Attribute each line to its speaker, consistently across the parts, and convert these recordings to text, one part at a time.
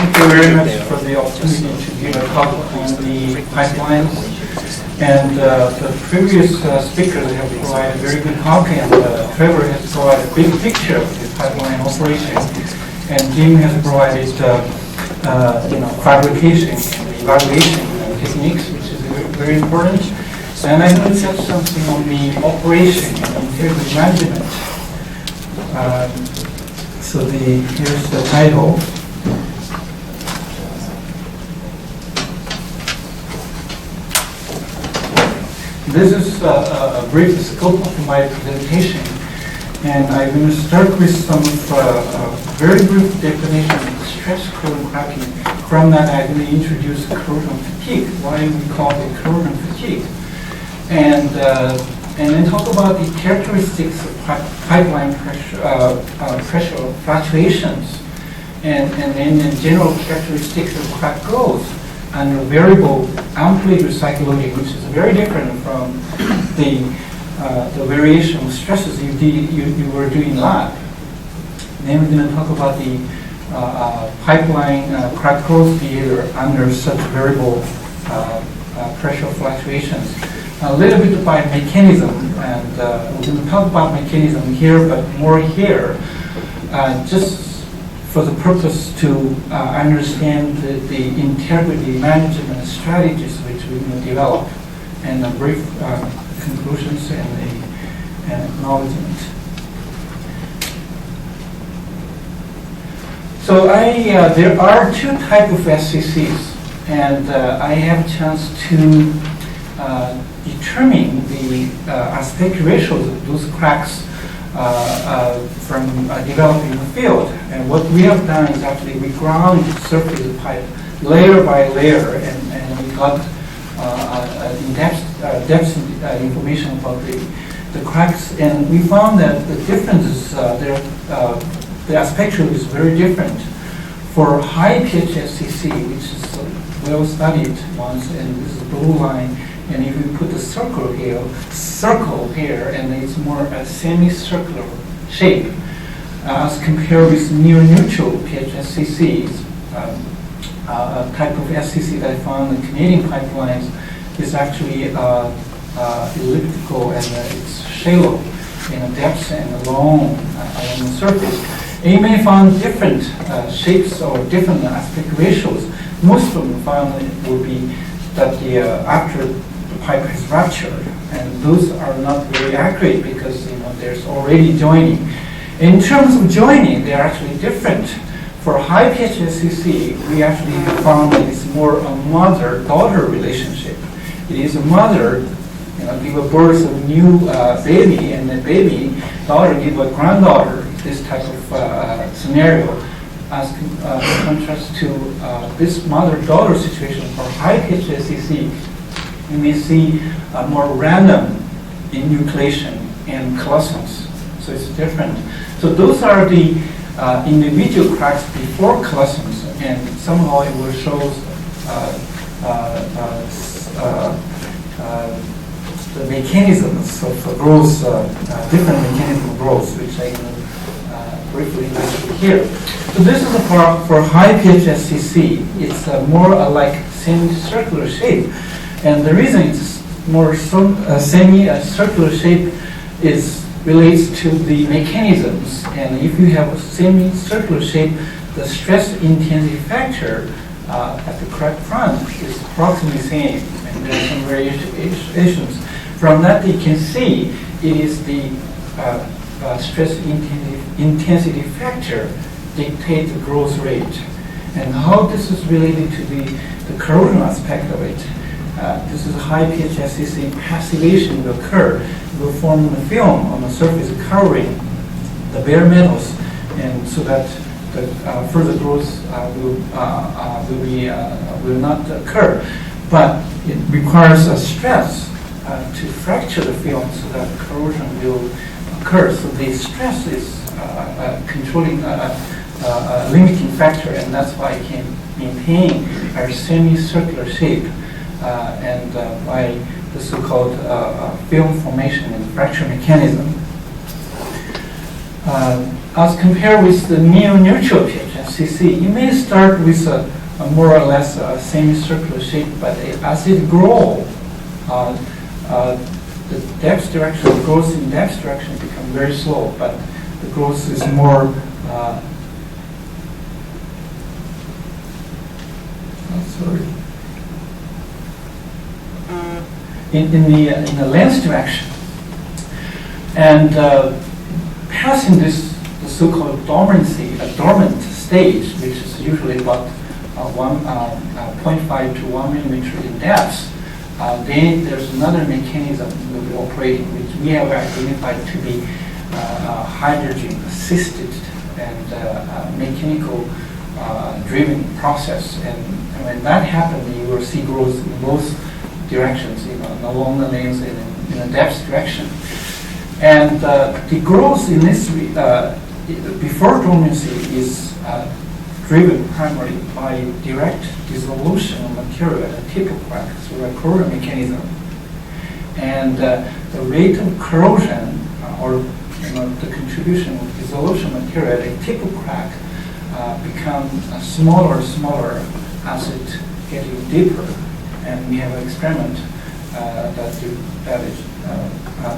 Speaker 1: Thank you very much for the opportunity to give a talk on the pipelines. And the previous speakers have provided very good talk, and Trevor has provided a big picture of the pipeline operation, and Jim has provided fabrication and evaluation techniques, which is very important. And I'm going to touch something on the operation and integrity management. So here's the title. This is a brief scope of my presentation, and I'm going to start with some very brief definition of stress corrosion cracking. From that, I'm going to introduce corrosion fatigue, why we call it corrosion fatigue, and then talk about the characteristics of pipeline pressure fluctuations, and then the general characteristics of crack growth and variable amplitude cycloiding, which is very different from the variation of stresses you were doing in lab. Then we're going to talk about the pipeline crack growth behavior under such variable pressure fluctuations. A little bit about mechanism, and we're going to talk about mechanism here, but more here, just for the purpose to understand the integrity management strategies which we will develop, and brief conclusions and acknowledgement. So there are two types of SCCs, and I have a chance to determine the aspect ratios of those cracks from developing the field. And what we have done is actually we ground the surface of the pipe layer by layer, and we got depth information about the cracks, and we found that the differences, the aspect ratio is very different. For high pH SCC, which is well studied once, and this is the blue line, and if you put the circle here, and it's more a semicircular shape, as compared with near-neutral pH SCCs, a type of SCC that I found in Canadian pipelines is actually elliptical, and it's shallow in depth and long along the surface. And you may find different shapes or different aspect ratios. Most of them found will be that after the pipe is ruptured, and those are not very accurate because there's already joining. In terms of joining, they are actually different. For high pH SCC, we actually found that it's more a mother-daughter relationship. It is a mother, give a birth of a new baby, and the baby daughter give a granddaughter. This type of scenario, as contrast to this mother-daughter situation for high pH SCC, you may see a more random enucleation and coalescence. So it's different. So those are the individual cracks before coalescence, and somehow it will show the mechanisms of growth, different mechanisms of growth, which I can briefly mention here. So this is for high pH SCC. It's more like semicircular shape, and the reason it's more semicircular shape relates to the mechanisms. And if you have a semicircular shape, the stress intensity factor at the crack front is approximately the same, and there are some variations. From that, you can see it is the stress intensity factor dictates the growth rate. And how this is related to the corrosion aspect of it. This is high pH SCC passivation will occur. It will form a film on the surface covering the bare metals, and so that the further growth will not occur. But it requires a stress to fracture the film so that corrosion will occur. So the stress is controlling limiting factor, and that's why it can maintain our semicircular shape and by the so-called film formation and fracture mechanism. As compared with the near-neutral pH SCC. You may start with a more or less semicircular shape, but as it grows, the depth direction, growth in depth direction becomes very slow, but the growth is more in the length direction, and passing this the so-called dormancy, a dormant stage, which is usually about 0.5 to 1 millimeter in depth. Then there's another mechanism that we're operating, which we have identified to be hydrogen-assisted and mechanical driven process. And when that happens, you will see growth in both directions, along the length and in the depth direction. And the growth in this before dormancy is driven primarily by direct dissolution of material at a tip of crack through a corrosion mechanism. And the rate of corrosion, or the contribution of dissolution material at a tip of crack, becomes smaller and smaller as it getting deeper. And we have an experiment that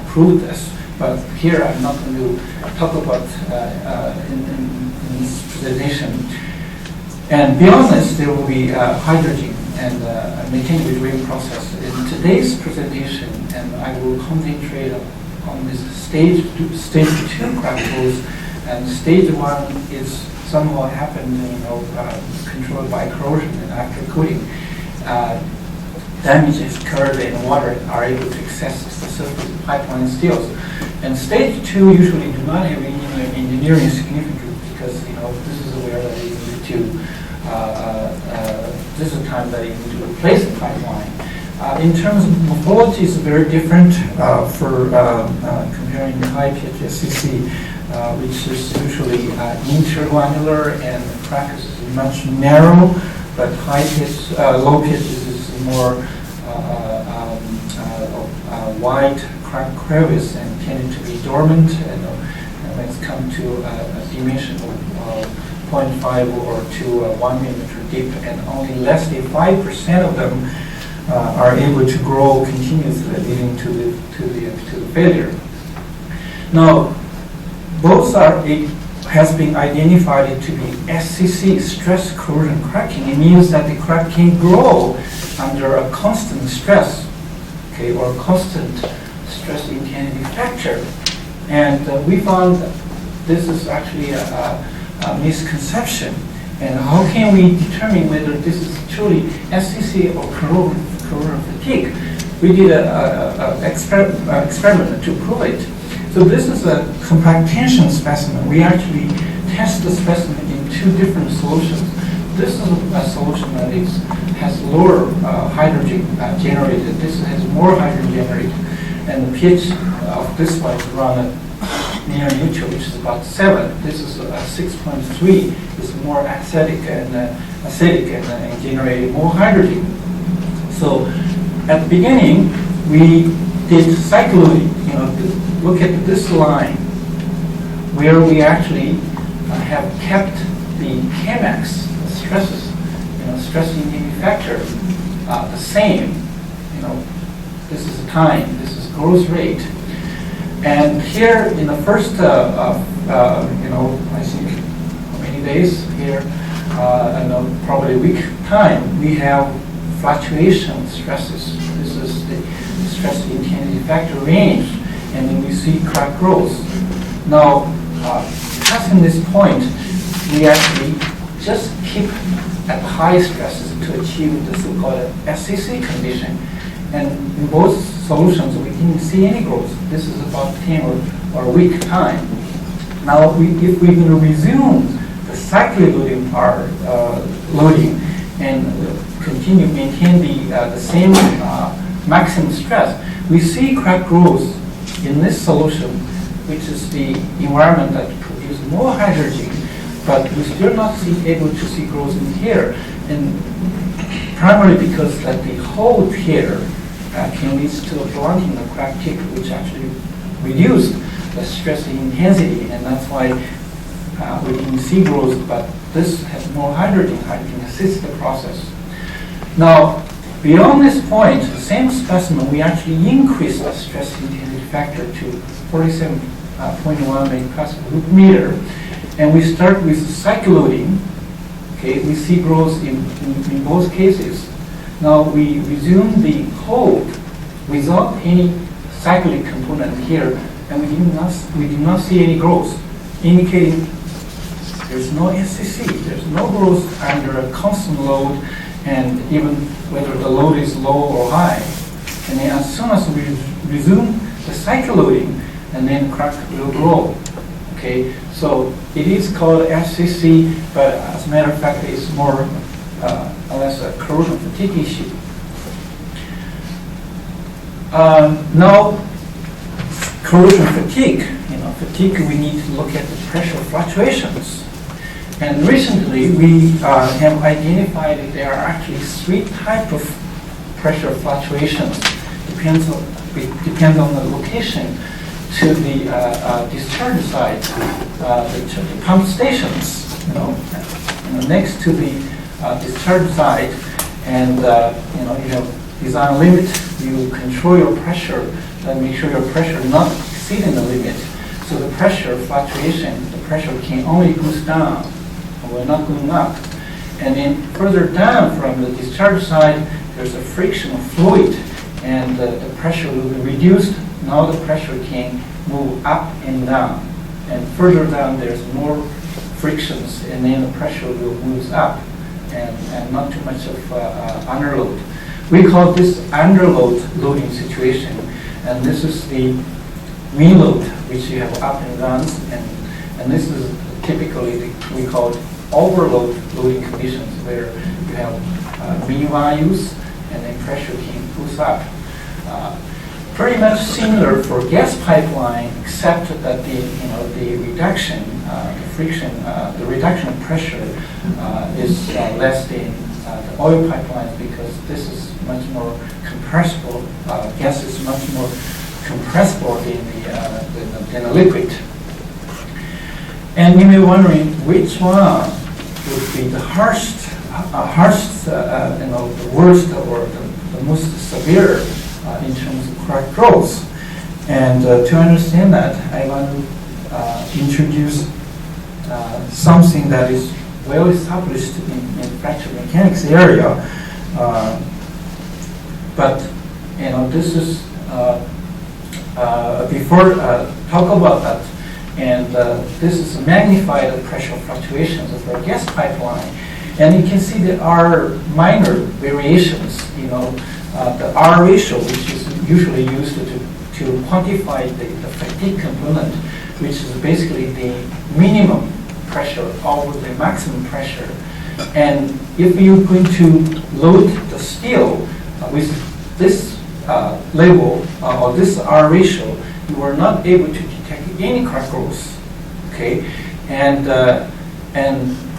Speaker 1: proved this. But here I'm not going to talk about in this presentation. And beyond this, there will be hydrogen and mechanically driven process. In today's presentation, and I will concentrate on this stage 2 crack growth, and stage 1 is somehow happened, controlled by corrosion, and after cooling, damage is occurred and water are able to access the surface of pipeline steels. And stage 2 usually do not have any engineering significance because this is where they need to this is the time that you need to replace the pipeline. In terms of morphology, it's very different for comparing the high pitch SCC, which is usually intergranular, and the crack is much narrow, but high pitch, low pitch is more wide crack crevice and tended to be dormant, and when it's come to a dimension of 0.5 or to 1 millimeter deep, and only less than 5% of them are able to grow continuously, leading to the failure. Now, both has been identified to be SCC, stress corrosion cracking. It means that the crack can grow under a constant stress, or constant stress intensity factor. And we found that this is actually a misconception. And how can we determine whether this is truly SCC or corrosion fatigue? We did an experiment to prove it. So this is a compact tension specimen. We actually test the specimen in 2 different solutions. This is a solution that has lower hydrogen generated. This has more hydrogen generated. And the pH of this one is around near neutral, which is about 7. This is 6.3. It's more acidic and generating more hydrogen. So at the beginning, we did cycloiding. Look at this line, where we actually have kept the Kmax, the stresses, stress intensity factor, the same. This is the time. This is growth rate. And here in the first, I think how many days here, probably a week time, we have fluctuation stresses. This is the stress intensity factor range, and then we see crack growth. Now, passing this point, we actually just keep at high stresses to achieve the so-called SCC condition. And in both solutions, we didn't see any growth. This is about 10 or a week time. Now, if we're going to resume the cyclic loading part, loading, and continue to maintain the same maximum stress, we see crack growth in this solution, which is the environment that produces more hydrogen, but we're still not able to see growth in here. And primarily because that the hole here can lead to a blunting of crack tip, which actually reduced the stress intensity, and that's why within C growth, but this has more hydrogen. Hydrogen assists the process. Now, beyond this point, the same specimen, we actually increase the stress intensity factor to 47.1 megapascal/meter, and we start with cycle loading. Okay, we see growth in both cases. Now we resume the hold without any cyclic component here, and we did not see any growth, indicating there's no SCC, there's no growth under a constant load, and even whether the load is low or high. And then as soon as we resume the cycle loading, and then crack will grow. Okay, so it is called SCC, but as a matter of fact, it's more or less a corrosion fatigue issue. Now, corrosion fatigue. Fatigue, we need to look at the pressure fluctuations. And recently, we have identified that there are actually 3 types of pressure fluctuations. Depends on the location. To the discharge side, the pump stations, next to the discharge side, and you have design limit. You control your pressure and make sure your pressure not exceeding the limit. So the pressure fluctuation, the pressure can only goes down, we're not going up. And then further down from the discharge side, there's a friction of fluid, and the pressure will be reduced. Now the pressure can move up and down. And further down, there's more frictions, and then the pressure will move up, and not too much of underload. We call this underload loading situation, and this is the mean load, which you have up and downs, and this is typically we call it overload loading conditions, where you have mean values, and then pressure can push up. Pretty much similar for gas pipeline, except that the reduction, the friction, the reduction of pressure is less than the oil pipelines, because this is much more compressible. Gas is much more compressible than a liquid. And you may be wondering which one would be the harshest, the worst or the most severe in terms of crack growth. And to understand that, I want to introduce something that is well established in fracture mechanics area. But this is before talk about that. And this is magnified pressure fluctuations of our gas pipeline. And you can see there are minor variations. The R ratio, which is usually used to quantify the fatigue component, which is basically the minimum pressure over the maximum pressure. And if you're going to load the steel with this level or this R ratio, you are not able to detect any crack growth. Okay, and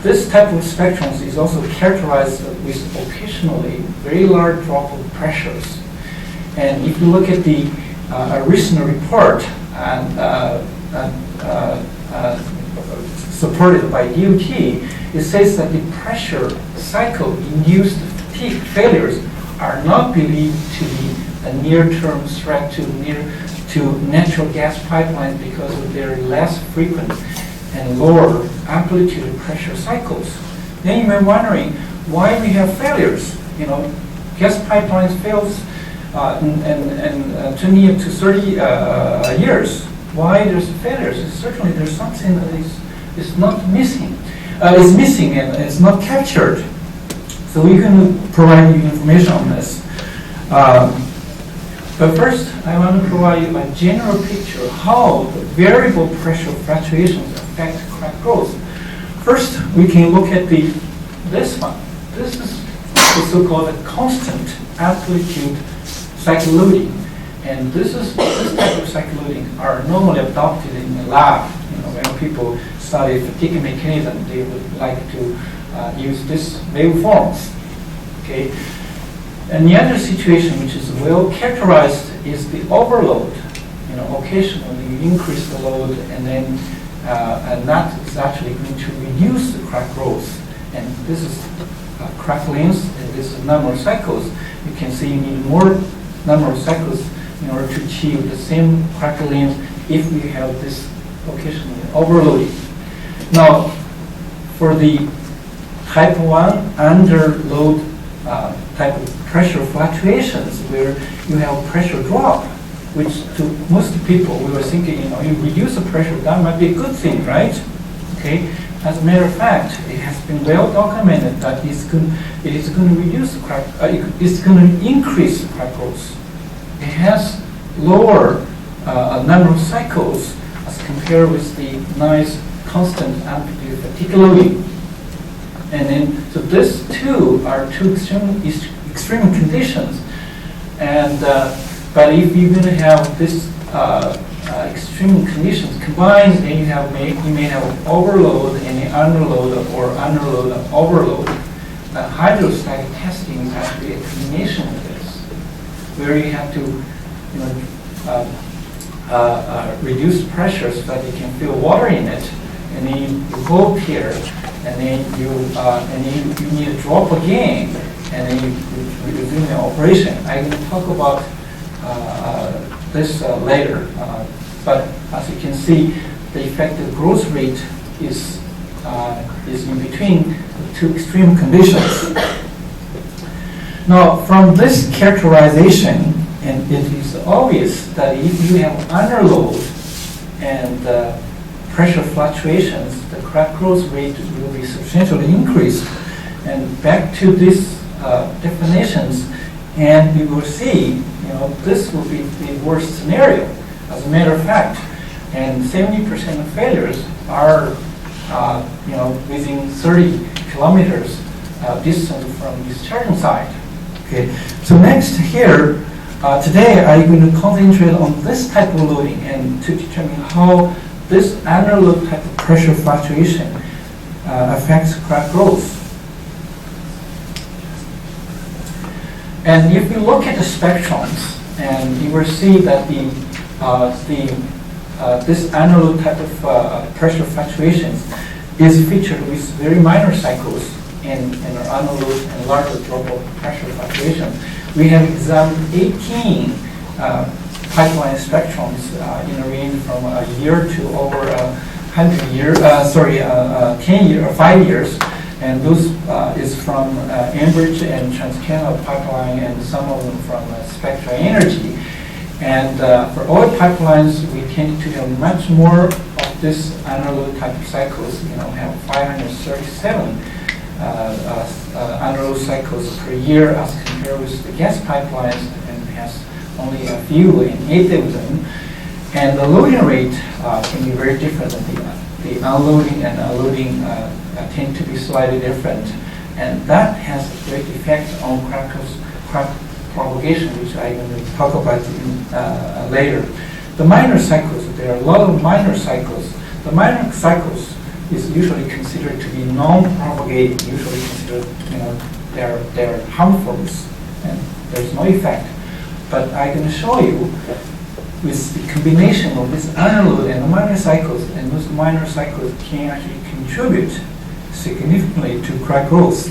Speaker 1: this type of spectrums is also characterized with occasionally very large drop of pressures. And if you look at the recent report supported by DOT, it says that the pressure cycle-induced fatigue failures are not believed to be a near-term threat to natural gas pipelines because of their less frequent and lower amplitude pressure cycles. Then you may be wondering why we have failures. Gas pipelines fails in 20 to 30 years. Why there's failures? Certainly there's something that is not missing. Is missing and it's not captured. So we can provide you information on this. But first, I want to provide you a general picture of how the variable pressure fluctuations affect crack growth. First, we can look at this one. This is the so-called constant amplitude cycle loading. And this type of cycle loading are normally adopted in the lab. When people study fatigue mechanism, they would like to use this waveforms. Okay. And the other situation, which is well characterized, is the overload. Occasionally you increase the load, and then and that is actually going to reduce the crack growth. And this is crack length, and this is number of cycles. You can see you need more number of cycles in order to achieve the same crack length if we have this location overloading. Now, for the type 1 underload type of pressure fluctuations, where you have pressure drop, which to most people we were thinking, you reduce the pressure, that might be a good thing, right? Okay. As a matter of fact, it has been well documented that it is going to reduce the crack. It's going to increase the crack growth. It has lower number of cycles as compared with the nice constant amplitude fatigue loading. And then, so these two are two extreme conditions. And but if you're going to have this extreme conditions combined, then you may have overload and underload, or underload and overload. Hydrostatic testing is actually a combination of this, where you have to reduce pressure so that you can feel water in it, and then you go up here, and then you need to drop again, and then you resume the operation. I'm going to talk about this later, but as you can see, the effective growth rate is in between the two extreme conditions. Now, from this characterization, and it is obvious that if you have underload and pressure fluctuations, the crack growth rate will be substantially increased. And back to these definitions, and you will see, this will be the worst scenario. As a matter of fact, and 70% of failures are, within 30 kilometers distance from the discharging site. Okay. So next here, today I'm going to concentrate on this type of loading and to determine how this underload type of pressure fluctuation affects crack growth. And if you look at the spectrums, and you will see that this underload type of pressure fluctuations is featured with very minor cycles in underload and larger drop of pressure fluctuations. We have examined 18 pipeline spectrums in a range from a year to over 100 years, 10 years or 5 years. And those is from Enbridge and TransCanada pipeline, and some of them from Spectra Energy. And for oil pipelines, we tend to have much more of this underload type of cycles. Have 537 underload cycles per year as compared with the gas pipelines, and has only a few in 8 of them. And the loading rate can be very different. The unloading and unloading tend to be slightly different, and that has a great effect on crack propagation, which I'm going to talk about later. The minor cycles, there are a lot of minor cycles. The minor cycles is usually considered to be non-propagating, usually considered, they're harmful, and there's no effect. But I'm going to show you with the combination of this underload and the minor cycles, and those minor cycles can actually contribute significantly to crack growth.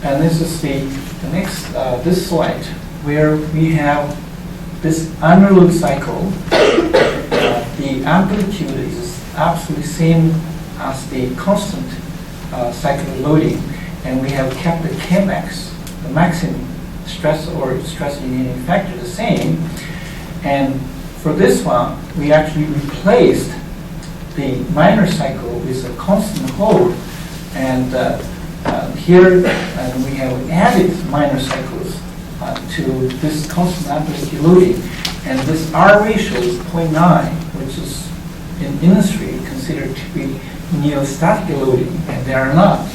Speaker 1: And this is the next, this slide, where we have this underload cycle. The amplitude is absolutely same as the constant cycle loading, and we have kept the Kmax, the maximum stress or stress uniting factor, the same. And for this one, we actually replaced the minor cycle with a constant hold, and here we have added minor cycles to this constant amplitude loading, and this R ratio is 0.9, which is in industry considered to be neostatic loading, and they're not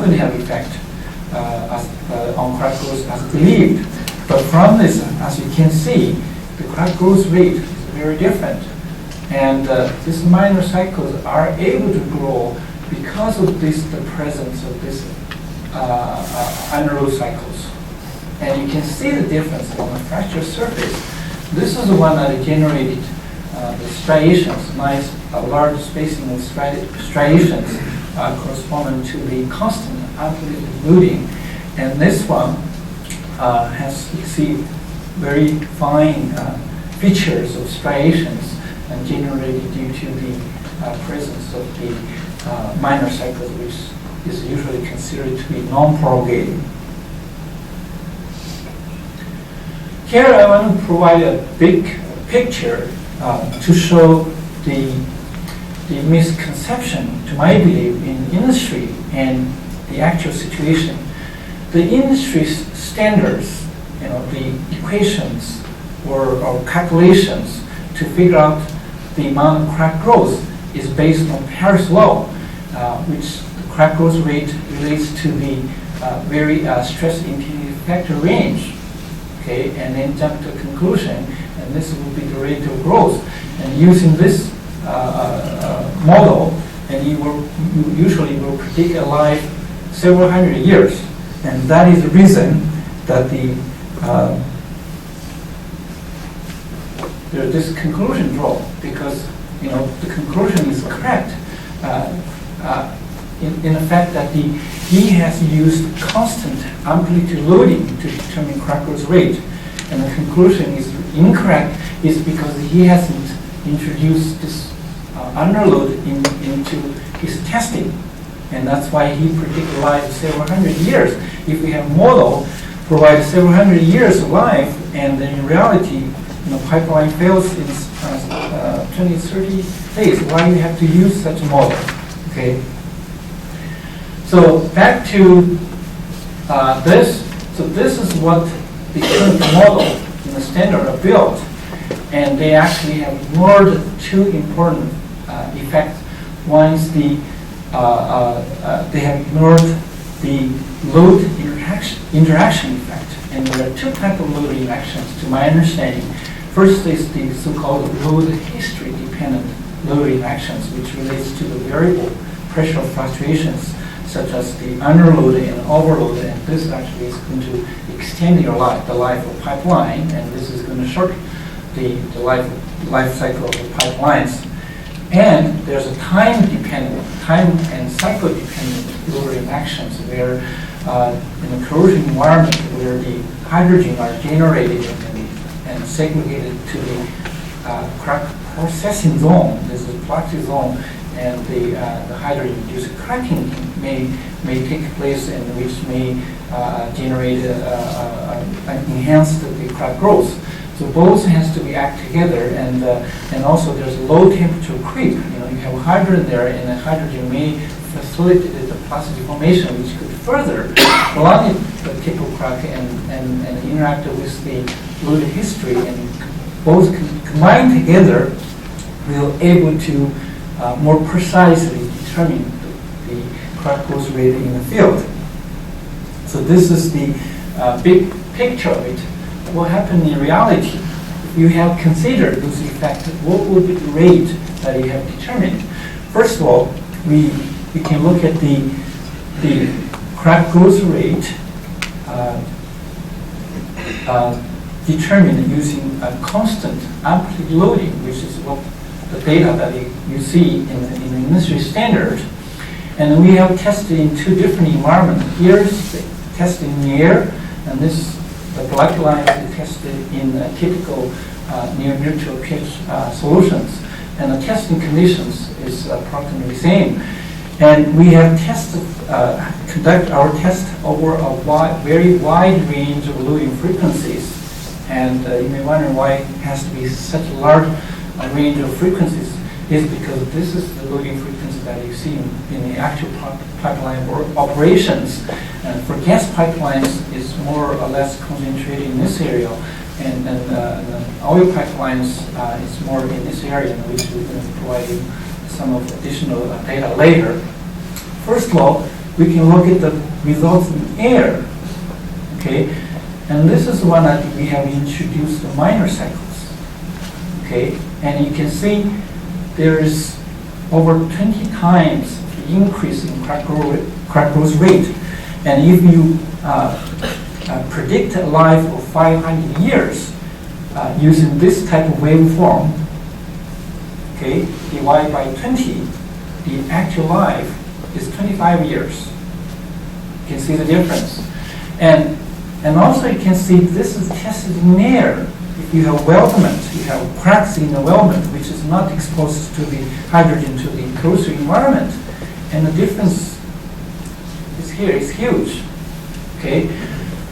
Speaker 1: going to have effect on crack growth as believed. But from this, as you can see, the crack growth rate is very different. And these minor cycles are able to grow because of the presence of this underload cycles. And you can see the difference on the fracture surface. This is the one that generated the striations, nice large spacing of striations corresponding to the constant amplitude loading. And this one has, you see, very fine features of striations and generated due to the presence of the minor cycles, which is usually considered to be non-propagating. Here I want to provide a big picture to show the misconception, to my belief, in industry and the actual situation. The industry standards, the equations or calculations to figure out the amount of crack growth is based on Paris law, which the crack growth rate relates to the very stress intensity factor range. Okay, and then jump to a conclusion, and this will be the rate of growth. And using this model, and you usually will predict a life several hundred years, and that is the reason that there's this conclusion draw, because the conclusion is correct in the fact that he has used constant amplitude loading to determine crack growth rate, and the conclusion is incorrect is because he hasn't introduced this underload into his testing, and that's why he predicted life several hundred years. If we have a model provide several hundred years of life, and then in reality, pipeline fails in 20, 30 days, why you have to use such a model? Okay. So back to this. So this is what the current model in the standard are built, and they actually have ignored two important effects. One is they have ignored the load interaction effect, and there are two types of load interactions, to my understanding. First is the so-called load history dependent load interactions, which relates to the variable pressure fluctuations, such as the underload and overload, and this actually is going to extend your life, the life of pipeline, and this is going to short the life cycle of the pipelines. And there's a time and cycle dependent load interactions where in a corrosion environment where the hydrogen are generated and segregated to the crack processing zone. This is the plastic zone, and the hydrogen-induced cracking may take place, and which may generate enhance the crack growth. So both has to be act together, and also there's low temperature creep. You have hydrogen there, and the hydrogen may facilitate the plastic deformation, which could further prolong the tip of crack and interact with the load history, and both combined together will able to more precisely determine the crack growth rate in the field. So this is the big picture of it. What happened in reality? If you have considered those effects, what would be the rate that you have determined? First of all, we can look at the crack growth rate determined using a constant amplitude loading, which is what the data that you see in the industry standard. And we have tested in two different environments. Here is tested in the air, and the black line is tested in typical near-neutral pH solutions. And the testing conditions is approximately the same. And we have conduct our test over a very wide range of loading frequencies. And you may wonder why it has to be such a large range of frequencies. Is because this is the loading frequency that you see in the actual pipeline operations. And for gas pipelines, it's more or less concentrated in this area, and oil pipelines is more in this area, in which we're going to provide you some of additional data later. First of all, we can look at the results in air. Okay, and this is one that we have introduced the minor cycles. Okay, and you can see there is over 20 times the increase in crack growth rate. And if you predict a life of 500 years using this type of waveform, okay, divided by 20, the actual life is 25 years. You can see the difference. And also you can see this is tested in air. If you have weldment, you have cracks in the weldment, which is not exposed to the hydrogen, to the corrosive environment. And the difference is here, it's huge. Okay.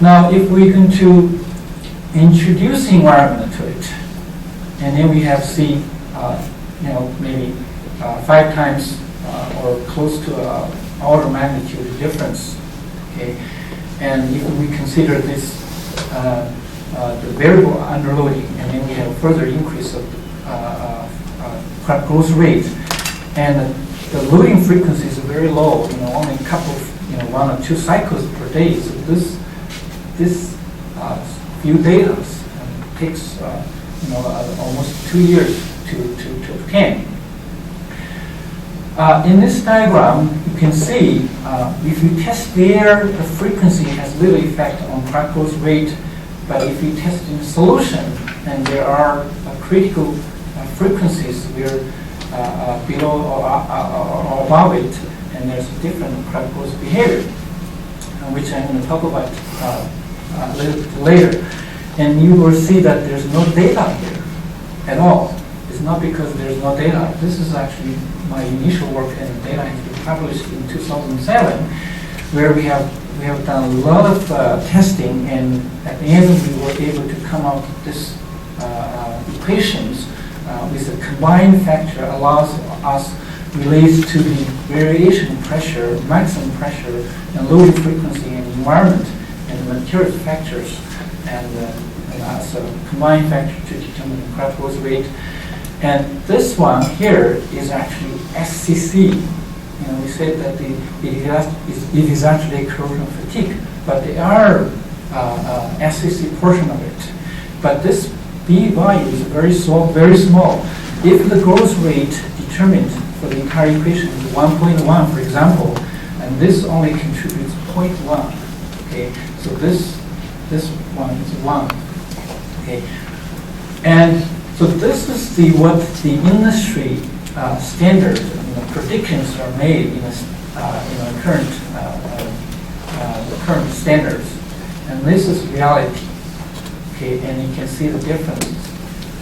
Speaker 1: Now, if we're going to introduce environment to it, and then we have see, maybe 5 times or close to order of magnitude difference. Okay, and if we consider this the variable underloading, and then we have further increase of crack growth rate, and the loading frequency is very low. Only a couple of 1 or 2 cycles per day. So this few data takes almost 2 years to obtain. In this diagram, you can see if you test there, the frequency has little effect on crack growth rate. But if you test in solution, and there are critical frequencies where below or above it, and there's a different crack growth behavior, which I'm going to talk about a little bit later. And you will see that there's no data here at all. It's not because there's no data. This is actually my initial work, and data has been published in 2007, where we have done a lot of testing, and at the end we were able to come out with this equations with a combined factor allows us relates to the variation pressure, maximum pressure, and loading frequency and environment and the material factors, and as a combined factor to determine the crack growth rate. And this one here is actually SCC. We said that it is actually corrosion fatigue, but they are SCC portion of it. But this B value is very small. If the growth rate determined for the entire equation is 1.1, for example, and this only contributes 0.1. Okay, so this one is 1. Okay, and so this is what the industry standard predictions are made in current standards, and this is reality. Okay, and you can see the difference.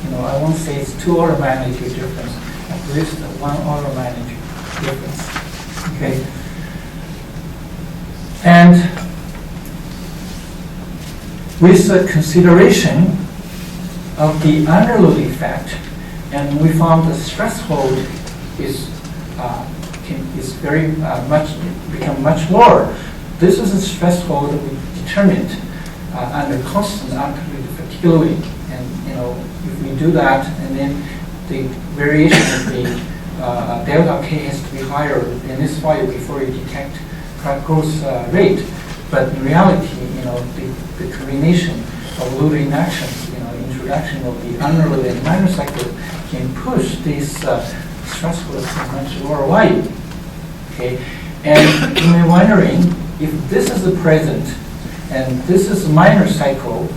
Speaker 1: I won't say it's 2 order of magnitude difference, at least 1 order of magnitude difference. Okay, and with the consideration of the underload effect, and we found the threshold is very become much lower. This is a threshold that we determined under constant amplitude fatigue loading, and if we do that, and then the variation of the delta K has to be higher in this value before you detect crack growth rate. But in reality, the combination of loading actions, introduction of the underload and minor cycle can push these thresholds to much lower value. Okay, and you may be wondering if this is the present and this is a minor cycle,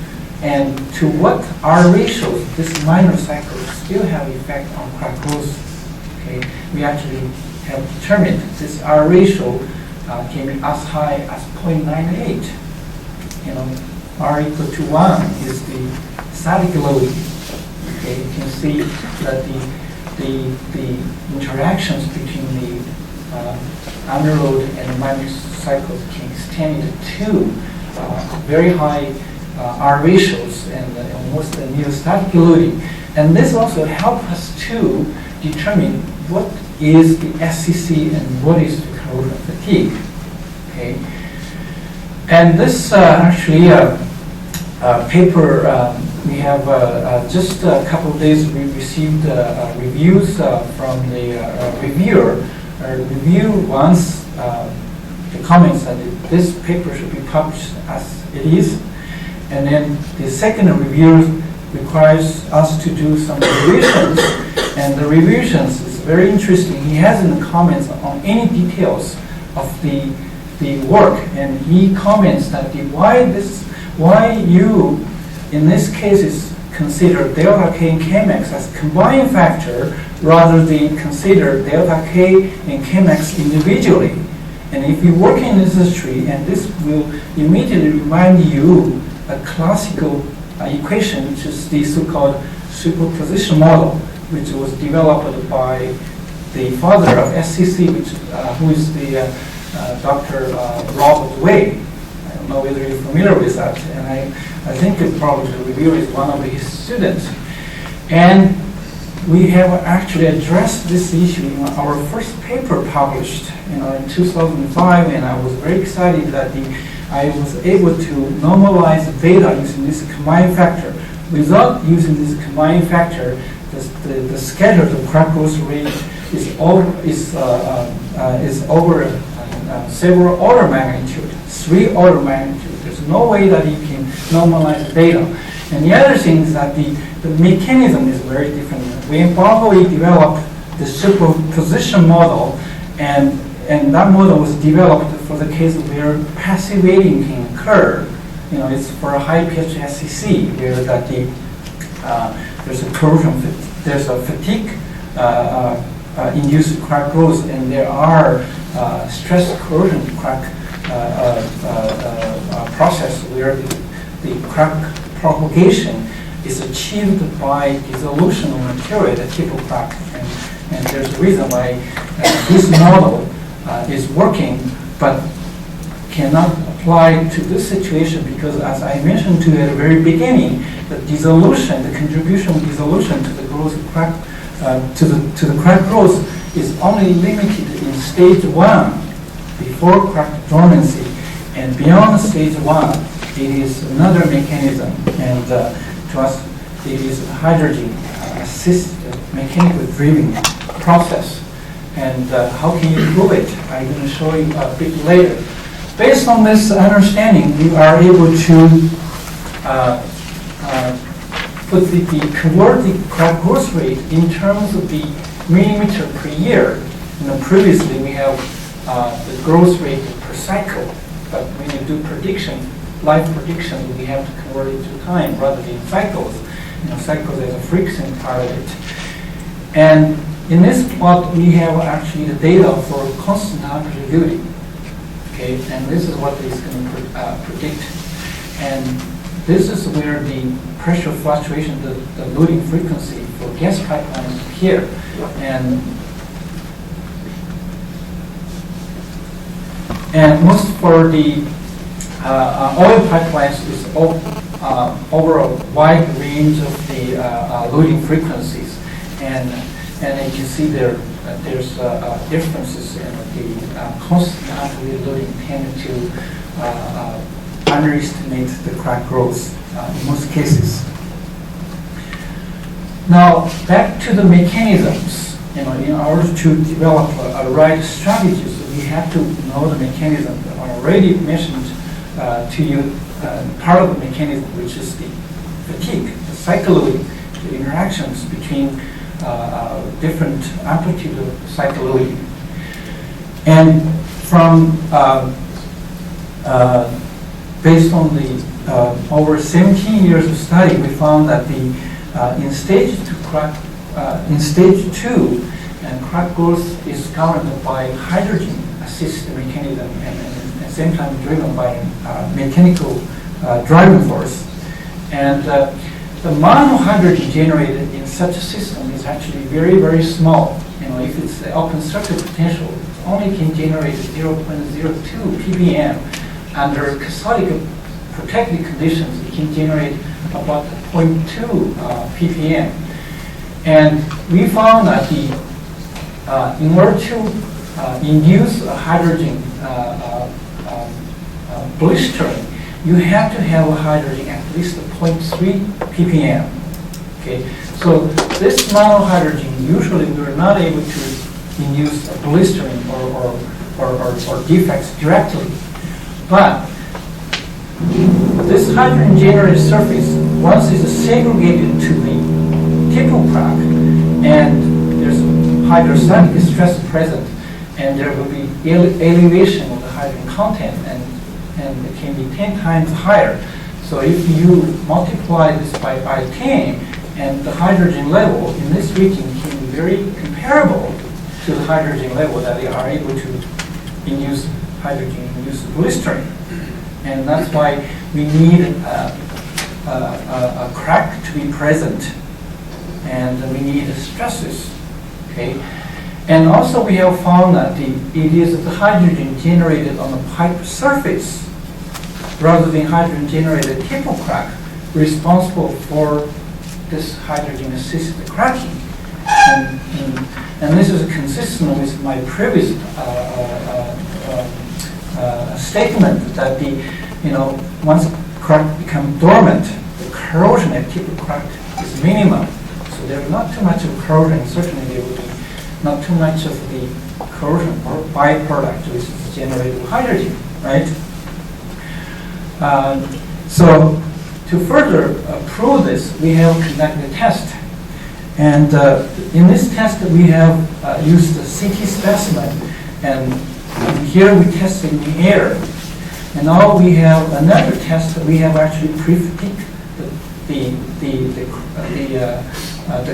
Speaker 1: and to what R ratios this minor cycle still have effect on crack growth. Okay, we actually have determined this R ratio can be as high as 0.98. R equal to 1 is the static loading. Okay, you can see that the interactions between the underload and the minor cycles can extend to very high R ratios and almost near static loading. And this also helps us to determine what is the SCC and what is the corrosion fatigue. Okay, and this actually paper we have just a couple of days we received reviews from the reviewer. Review wants the comments that this paper should be published as it is, and then the second review requires us to do some revisions, and the revisions is very interesting. He hasn't comments on any details of the work, and he comments that why you in this case is consider delta K and Kmax as combined factor rather than consider delta K and Kmax individually. And if you work in this tree, and this will immediately remind you a classical equation, which is the so-called superposition model, which was developed by the father of SCC, who is the Dr. Robert Wei. I don't know whether you're familiar with that, and I think it probably the reviewer is one of his students. And we have actually addressed this issue in our first paper published in 2005, and I was very excited that I was able to normalize data using this combined factor. Without using this combined factor, the schedule of crack growth rate is over several order magnitude, 3 order magnitude. There's no way that you can normalize data. And the other thing is that the mechanism is very different. We probably developed the superposition model, and that model was developed for the case where passive weighting can occur. It's for a high pH SCC where that there's a corrosion, there's a fatigue induced crack growth, and there are stress corrosion crack process where the crack propagation is achieved by dissolution of material, the tip of crack. And there's a reason why this model is working, but cannot apply to this situation because, as I mentioned to you at the very beginning, the dissolution, the contribution of dissolution to the growth of crack, to the crack growth is only limited in stage 1 before crack dormancy, and beyond stage 1, it is another mechanism, and to us, it is a hydrogen assisted mechanical driven process. And how can you prove it? I'm going to show you a bit later. Based on this understanding, we are able to convert the crack growth rate in terms of the millimeter per year. Previously, we have the growth rate per cycle, but when you do prediction, life prediction, we have to convert it to time rather than cycles. Cycles is a frequency part of it. And in this plot, we have actually the data for constant amplitude. Okay, and this is what it's going to predict. And this is where the pressure fluctuation, the loading frequency for gas pipelines is here. And most for the oil pipelines is over a wide range of the loading frequencies, and you can see there's differences in the constant amplitude loading tend to underestimate the crack growth in most cases. Now back to the mechanisms. In order to develop a right strategy, so we have to know the mechanism. I already mentioned to you part of the mechanism, which is the fatigue, the cycloid, the interactions between different amplitude of cycloid. And from based on the over 17 years of study, we found that in stage 2, and crack growth is governed by hydrogen-assisted mechanism and at the same time driven by mechanical driving force. And the amount of hydrogen generated in such a system is actually very, very small. If it's the open circuit potential, it only can generate 0.02 ppm. Under cathodic protected conditions, it can generate about 0.2 ppm. And we found that in order to induce hydrogen blistering, you have to have a hydrogen at least 0.3 ppm. Okay, so this amount of hydrogen usually we are not able to induce blistering or defects directly, but this hydrogen generated surface, once it's segregated to the tip of crack, and there's hydrostatic stress present, and there will be elevation of the hydrogen content, and it can be 10 times higher. So if you multiply this by 10, and the hydrogen level in this region can be very comparable to the hydrogen level that they are able to induce hydrogen-induced blistering. And that's why we need a crack to be present, and we need stresses. Okay, and also we have found that it is the hydrogen generated on the pipe surface rather than hydrogen generated tip of crack responsible for this hydrogen-assisted cracking. And this is consistent with my previous statement that once crack becomes dormant, the corrosion at tip of crack is minimum. So there's not too much of corrosion. Certainly there will be not too much of the corrosion or byproduct which is generated with hydrogen, right? So to further prove this, we have conducted a test. And in this test, we have used a CT specimen. And here we tested in the air. And now we have another test that we have actually pre-peaked the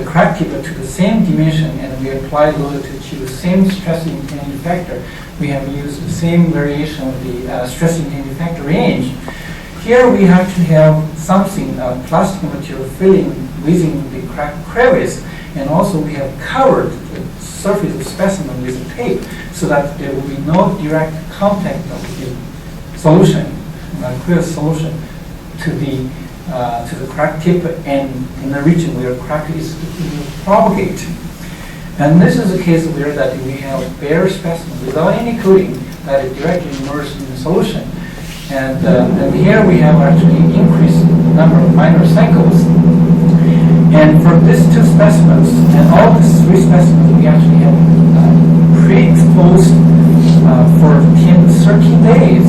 Speaker 1: crack tip to the same dimension, and we apply load to achieve the same stress intensity factor. We have used the same variation of the stress intensity factor range. Here we actually have something, plastic material filling within the crack crevice, and also we have covered the surface of specimen with a tape so that there will be no direct contact of the solution, aqueous solution, to the crack tip and in the region where crack is propagate. And this is a case where that we have a bare specimen without any coating that is directly immersed in the solution. And here we have actually increased number of minor cycles. And for these two specimens and all these three specimens, we actually have pre-exposed for 10 to 13 days,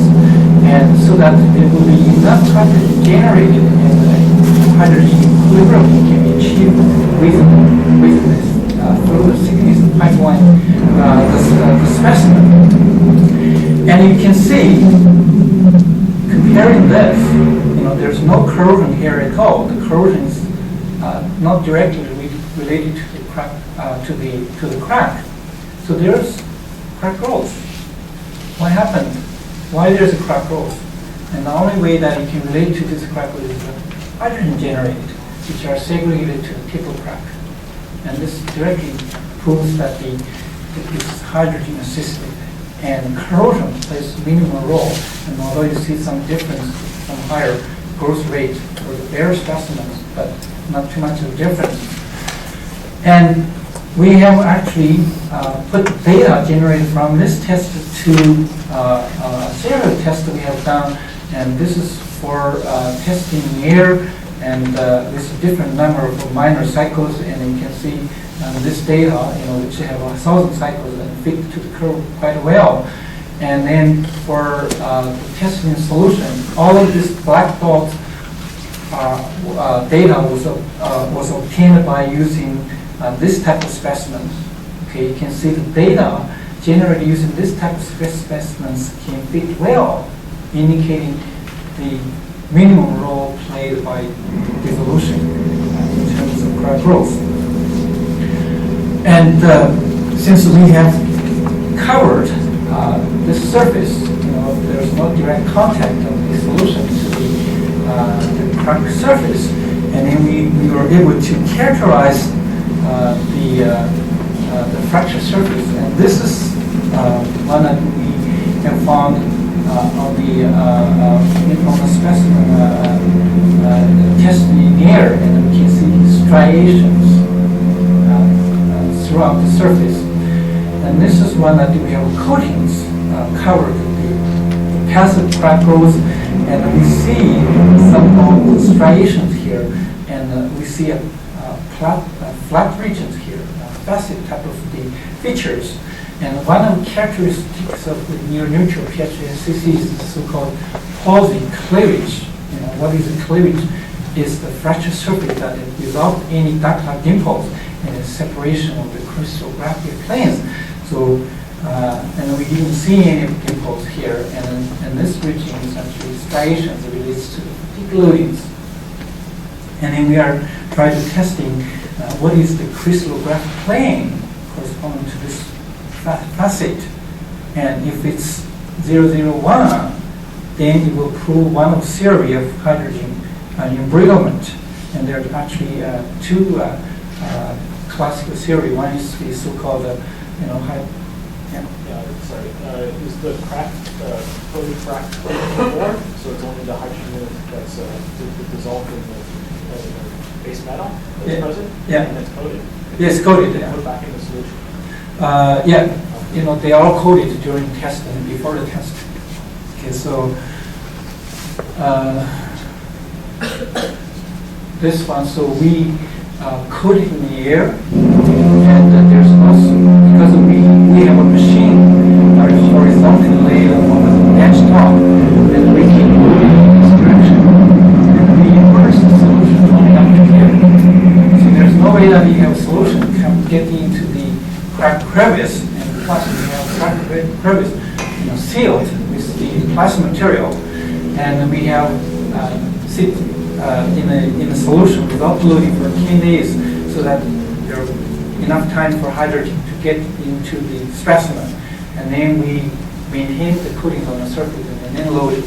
Speaker 1: and so that there will be enough hydrogen generated and the hydrogen equilibrium can be achieved with this through the thickness pipeline, the specimen. And you can see, comparing this, there's no corrosion here at all. The corrosion is not directly related to the crack, to the crack. So there's crack growth. What happened? Why there's a crack growth? And the only way that it can relate to this crack growth is the hydrogen generated, which are segregated to the tip of crack. And this directly proves that it is hydrogen assisted. And corrosion plays a minimal role. And although you see some difference, some higher growth rate for the bare specimens, but not too much of a difference. And we have actually put data generated from this test to a serial test that we have done. And this is for testing in the air, and with a different number of minor cycles. And you can see this data, which have 1,000 cycles and fit to the curve quite well. And then for the testing solution, all of this black dot data was obtained by using this type of specimens. Okay, you can see the data generated using this type of specimens can fit well, indicating the minimum role played by dissolution in terms of crack growth. And since we have covered this surface, there's no direct contact of the solution to the crack surface, and then we were able to characterize the fracture surface. And this is one that we have found on the specimen tested in the air, and we can see striations throughout the surface. And this is one that we have coatings covered the passive crack growth, and we see some of the striations here, and we see flat regions here, facet type of the features. And one of the characteristics of the near-neutral PHNCC is the so-called palsy cleavage. What is a cleavage? Is the fracture surface that is without any ductile dimples and a separation of the crystallographic planes. So, and we didn't see any dimples here, and this region is actually striations that relates to the fatigue peak loadings. And then we are trying to testing what is the crystallographic plane corresponding to this facet. And if it's 001, then it will prove one of theory of hydrogen embrittlement. And there are actually two classical theory. One is the so-called,
Speaker 2: Sorry, is the crack coated crack before? So it's only the hydrogen that's dissolved in the base metal that's present?
Speaker 1: Yeah.
Speaker 2: And it's coated?
Speaker 1: Yes, coated, yeah.
Speaker 2: Put back in the solution?
Speaker 1: Yeah, they are coated during test and before the test. Okay, so this one, so we coat it in the air, and there's also, because we have a machine horizontally laid on the bench top, and we keep moving in this direction, and we immerse the solution only up to here. So there's no way that you have a solution can get into the crack crevice, and plus we have crack crevice sealed with the plastic material, and we have sit in a solution without loading for 10 days, so that there's enough time for hydrogen to get into the specimen, and then we maintain the coatings on the surface and then load it.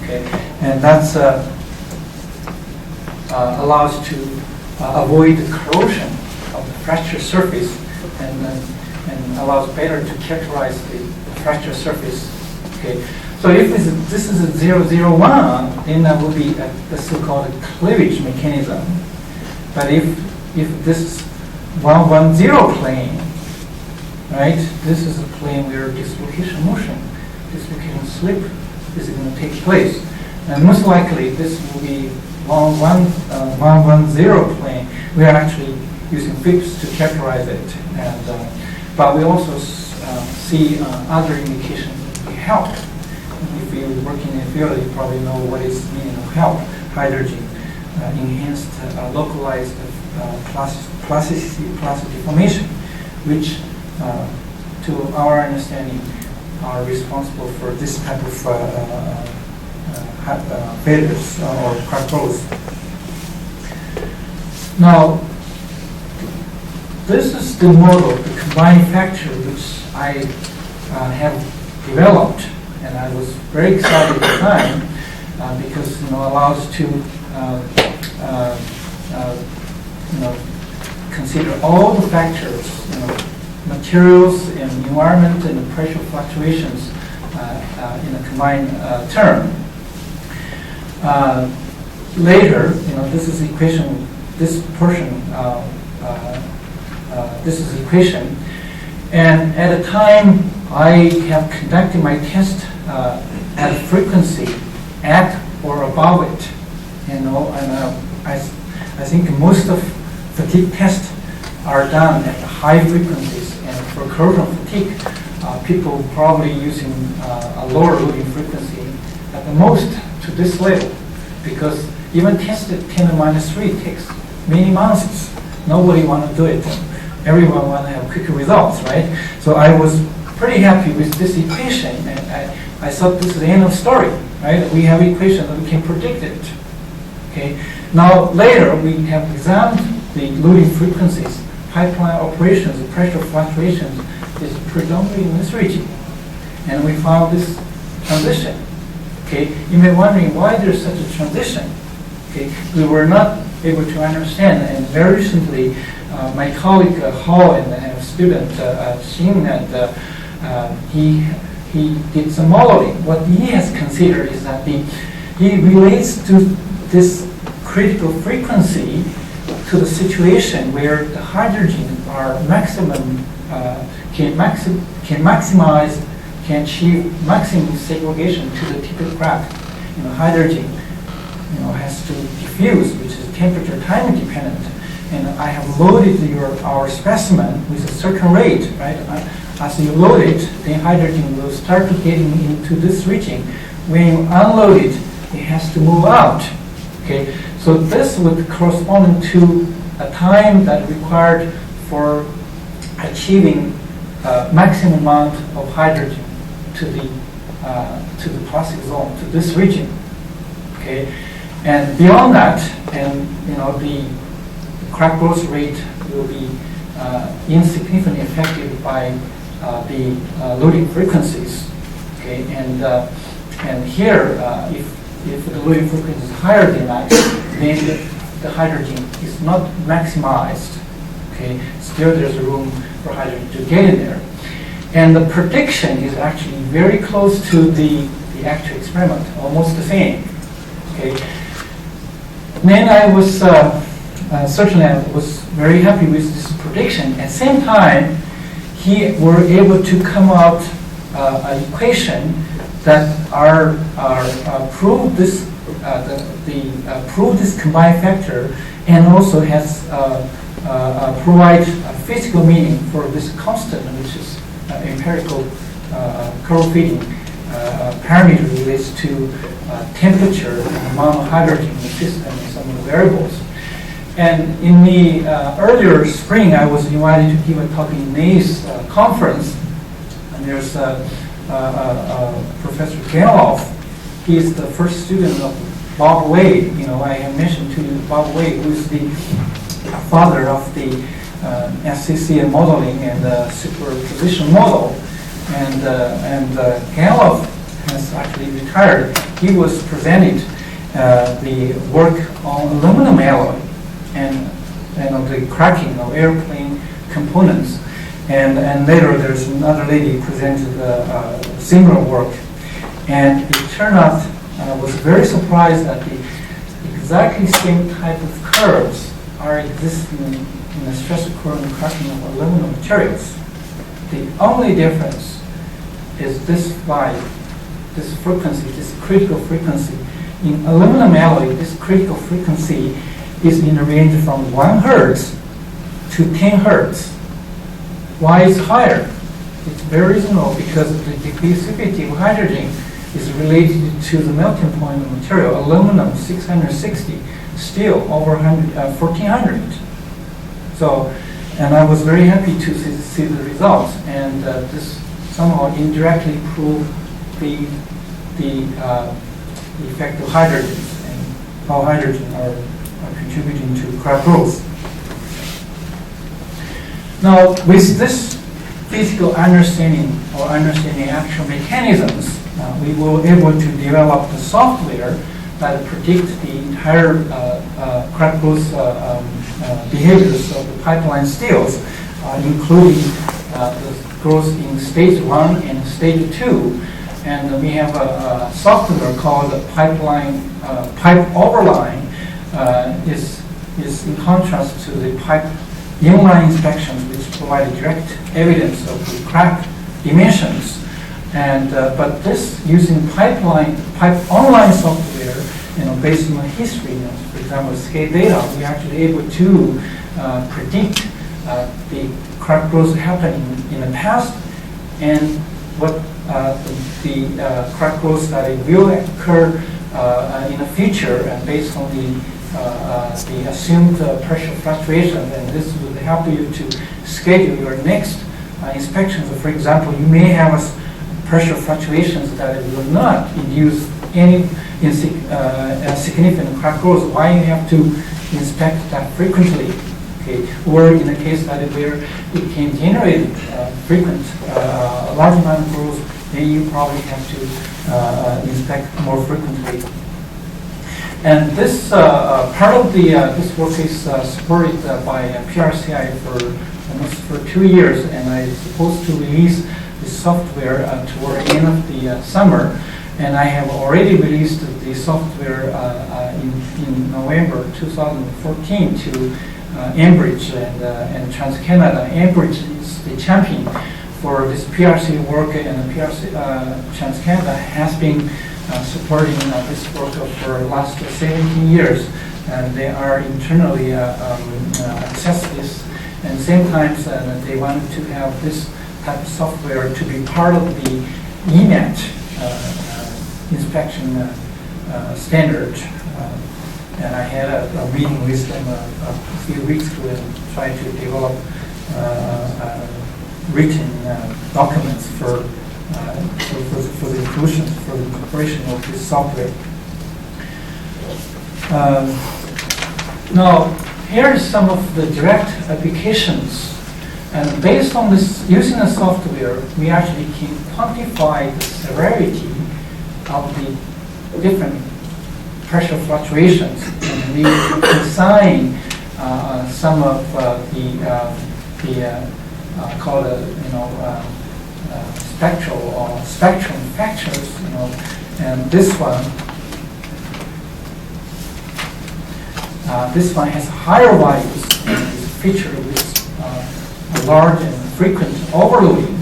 Speaker 1: Okay, and that's allows to avoid the corrosion of the fracture surface, and allows better to characterize the fracture surface. Okay, so if this is a 001, then that will be the so-called cleavage mechanism. But if this is 110 plane, right? This is a plane where dislocation motion, dislocation slip is going to take place. And most likely this will be 110 plane. We are actually using FIPS to characterize it. And but we also see other indications that help. If you work in the field, you probably know what is meaning of help. Hydrogen, enhanced localized plasticity formation, which to our understanding are responsible for this type of failures or crack growth. Now, this is the model, the combined fracture, which I have developed, and I was very excited at the time because allows to consider all the factors, materials and environment and the pressure fluctuations in a combined term. Later, this is equation. This portion. This is equation, and at a time I have conducted my test at a frequency at or above it. And I think most of fatigue tests are done at high frequencies, and for corrosion fatigue, people probably using a lower loading frequency at the most to this level, because even tested 10⁻³ takes many months. Nobody want to do it. Everyone want to have quick results, right? So I was pretty happy with this equation, and I thought this is the end of story, right? We have equation that we can predict it. Okay. Now later we have examined the loading frequencies, pipeline operations, the pressure fluctuations is predominantly in this region, and we found this transition. Okay, you may be wondering why there's such a transition. Okay, we were not able to understand, and very recently my colleague Hall and a student Xin, he did some modeling. What he has considered is that he relates to this critical frequency to the situation where the hydrogen are maximum can achieve maximum segregation to the tip of the crack. Hydrogen has to diffuse, which is temperature time dependent. And I have loaded our specimen with a certain rate, right? As you load it, the hydrogen will start to getting into this region. When you unload it, it has to move out. Okay, so this would correspond to a time that required for achieving maximum amount of hydrogen to the plastic zone, to this region. Okay, And beyond that, and the crack growth rate will be insignificantly affected by the loading frequencies. Okay, and here, if the loading frequency is higher than that, then the hydrogen is not maximized. Okay, still there's room for hydrogen to get in there. And the prediction is actually very close to the actual experiment, almost the same. Okay. Then I was certainly I was very happy with this prediction. At the same time, he were able to come out an equation that prove this prove this combined factor, and also has provide a physical meaning for this constant, which is empirical curve fitting parameter relates to temperature and amount of hydrogen in the system and some variables. And in the earlier spring, I was invited to give a talk in NACE conference, and there's Professor Galoff. He is the first student of Bob Wei. I have mentioned to you Bob Wei, who is the father of the SCCM modeling and the superposition model. And Galoff has actually retired. He was presented the work on aluminum alloy and the cracking of airplane components. And later there's another lady presented similar work. And it turned out, I was very surprised that the exactly same type of curves are existing in the stress current cracking of aluminum materials. The only difference is this frequency, this critical frequency. In aluminum alloy, this critical frequency is in the range from 1 hertz to 10 hertz. Why is higher? It's very reasonable because the diffusivity of hydrogen is related to the melting point of the material. Aluminum 660, steel over 1400. So, and I was very happy to see the results, and this somehow indirectly proved the effect of hydrogen and how hydrogen are contributing to crack growth. Now, with this physical understanding or understanding actual mechanisms, we were able to develop the software that predict the entire crack growth behaviors of the pipeline steels, including the growth in stage 1 and stage 2. And we have a software called pipe overline. Is in contrast to the pipe inline inspections, which provide direct evidence of the crack dimensions. And but this using pipe online software, based on history, for example, scale data, we're actually able to predict the crack growth happening in the past and what the crack growth that it will occur in the future, and based on the assumed pressure fluctuations, and this will help you to schedule your next inspections. So for example, you may have pressure fluctuations that will not induce any significant crack growth. Why you have to inspect that frequently? Okay. Or in the case that where it can generate frequent, large amount of growth, then you probably have to inspect more frequently. And this part of this work is supported by PRCI for 2 years, and I'm supposed to release the software toward the end of the summer. And I have already released the software in November 2014 to Enbridge and TransCanada. Enbridge is the champion for this PRC work, and the PRC TransCanada has been supporting this work for the last 17 years. And they are internally assess this, and same time they wanted to have this type of software to be part of the ENET inspection standard. And I had a meeting with them a few weeks ago and tried to develop written documents for the inclusion, for the incorporation of this software. Now, here are some of the direct applications. And based on this, using the software, we actually can quantify the severity of the different pressure fluctuations. And we design some of called spectral or spectrum factors, and this one has higher values and is featured with large and frequent underloading,